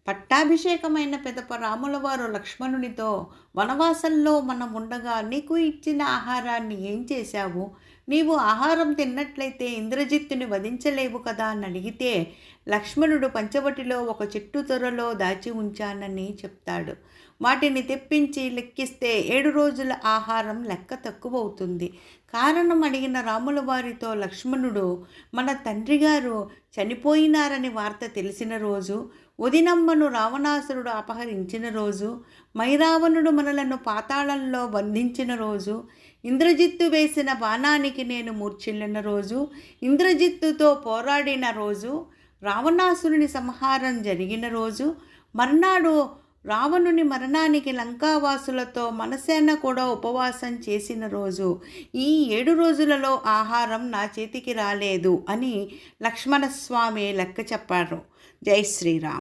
పట్టాభిషేకమైన పిదప రాములవారు లక్ష్మణునితో, వనవాసంలో మనం ఉండగా నీకు ఇచ్చిన ఆహారాన్ని ఏం చేశావు? నీవు ఆహారం తిన్నట్లయితే ఇంద్రజిత్తుని వధించలేవు కదా అని అడిగితే, లక్ష్మణుడు పంచవటిలో ఒక చెట్టు తొర్రలో దాచి ఉంచానని చెప్తాడు. వాటిని తెప్పించి లెక్కిస్తే 7 రోజుల ఆహారం లెక్క తక్కువవుతుంది. కారణం అడిగిన రాముల వారితో లక్ష్మణుడు, మన తండ్రిగారు చనిపోయినారని వార్త తెలిసిన రోజు, వదినమ్మను రావణాసురుడు అపహరించిన రోజు, మైరావణుడు మనలను పాతాళంలో బంధించిన రోజు, ఇంద్రజిత్తు వేసిన బాణానికి నేను మూర్ఛిల్లిన రోజు, ఇంద్రజిత్తుతో పోరాడిన రోజు, రావణాసురుని సంహారం జరిగిన రోజు, మర్నాడు రావణుని మరణానికి లంకావాసులతో మనసేన కూడా ఉపవాసం చేసిన రోజు, ఈ 7 రోజులలో ఆహారం నా చేతికి రాలేదు అని లక్ష్మణస్వామి లెక్క చెప్పారు. జై శ్రీరామ్.